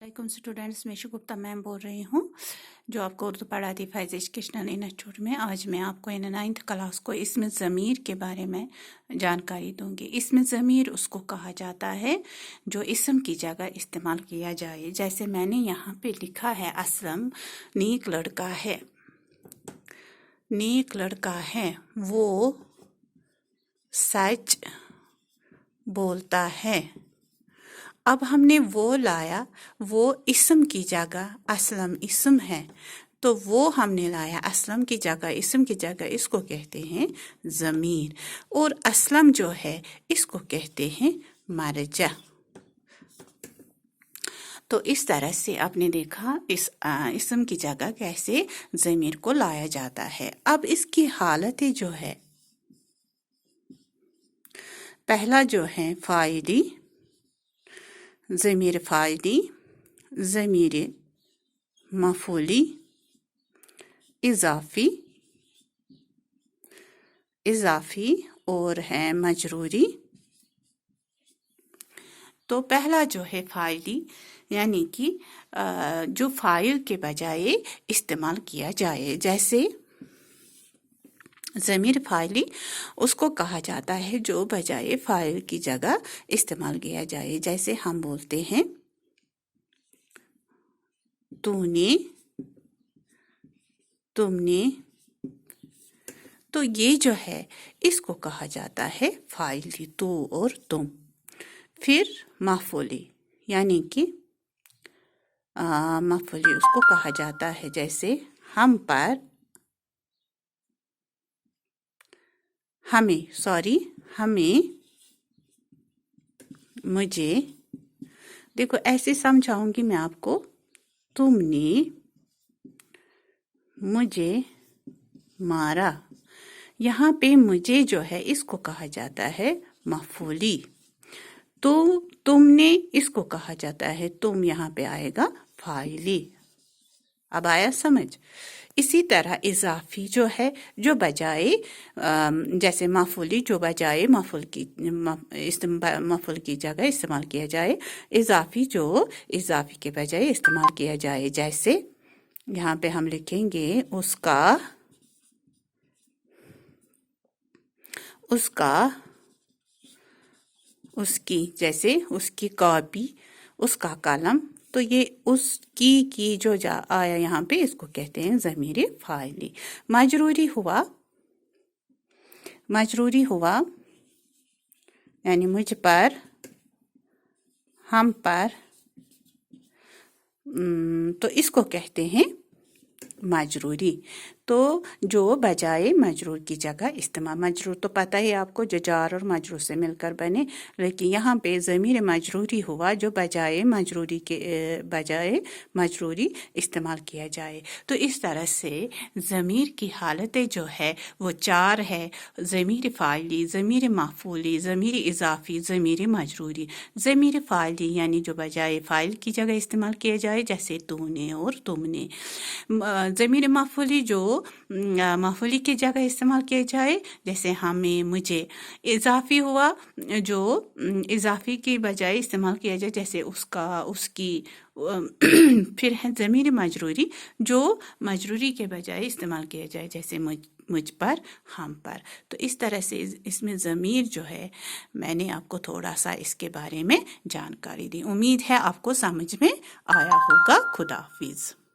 वालेकुम स्टूडेंट्स, मैं गुप्ता मैम बोल रही हूँ जो आपको उर्दू पढ़ाती फैज़ एजुकेशनल इंस्टीट्यूट में। आज मैं आपको इन 9th क्लास को इसमें ज़मीर के बारे में जानकारी दूंगी। इसमें ज़मीर उसको कहा जाता है जो इसम की जगह इस्तेमाल किया जाए। जैसे मैंने यहाँ पे लिखा है असलम नेक लड़का है, नेक लड़का है, वो सच बोलता है। अब हमने वो लाया, वो इसम की जगह, असलम इसम है तो वो हमने लाया असलम की जगह, इसम की जगह, इसको कहते हैं ज़मीर। और असलम जो है इसको कहते हैं मरजा। तो इस तरह से आपने देखा इस इसम की जगह कैसे ज़मीर को लाया जाता है। अब इसकी हालतें जो है, पहला जो है फ़ाइली, ज़मीर फ़ाइली, ज़मीर मफ़ूली, इज़ाफ़ी और है मजरूरी। तो पहला जो है फ़ाइली, यानी कि जो फ़ाइल के बजाय इस्तेमाल किया जाए। जैसे ज़मीर फ़ाइली उसको कहा जाता है जो बजाय फ़ाइल की जगह इस्तेमाल किया जाए। जैसे हम बोलते हैं तूने, तुमने, तो ये जो है इसको कहा जाता है फ़ाइली, तू और तुम। फिर मफ़ूली, यानी कि मफ़ूली उसको कहा जाता है जैसे हम पर, हमें, हमें, मुझे। देखो ऐसे समझाऊंगी मैं आपको, तुमने मुझे मारा। यहाँ पे मुझे जो है इसको कहा जाता है मफ़ूली। तो तुमने इसको कहा जाता है, तुम यहाँ पे आएगा फ़ाइली। अब आया समझ? इसी तरह इज़ाफ़ी जो है, जो बजाय जैसे मफ़ूली जो बजाय मफ़ूल की जगह इस्तेमाल किया जाए, इज़ाफ़ी जो इज़ाफ़ी के बजाय इस्तेमाल किया जाए। जैसे यहाँ पे हम लिखेंगे उसका, उसकी, जैसे उसकी कॉपी, उसका कलम। तो ये उसकी की जो आया यहाँ पे इसको कहते हैं ज़मीर फ़ाइली। मजरूरी हुआ यानी मुझ पर, हम पर, तो इसको कहते हैं मजरूरी। तो जो बजाय मजरूर की जगह इस्तेमाल, मजरूर तो पता ही आपको जो जार और मजरूर से मिलकर बने, लेकिन यहाँ पे ज़मीर मजरूरी हुआ जो बजाय मजरूरी के बजाय मजरूरी इस्तेमाल किया जाए। तो इस तरह से ज़मीर की हालतें जो है वो 4 है: ज़मीर फ़ाइली, ज़मीर मफ़ूली, ज़मीर इज़ाफ़ी, ज़मीर मजरूरी। ज़मीर फ़ाइली यानी जो बजाय फ़ाइल की जगह इस्तेमाल किया जाए, जैसे तूने और तुमने। ज़मीर मफ़ूली जो मफ़ूली की जगह इस्तेमाल किया जाए, जैसे हमें, मुझे। इज़ाफ़ी हुआ जो इज़ाफ़ी की बजाय इस्तेमाल किया जाए, जैसे उसका, उसकी। फिर है ज़मीर मजरूरी जो मजरूरी के बजाय इस्तेमाल किया जाए, जैसे मुझ पर, हम पर। तो इस तरह से इसमें ज़मीर जो है मैंने आपको थोड़ा सा इसके बारे में जानकारी दी। उम्मीद है आपको समझ में आया होगा। खुदा हाफिज़।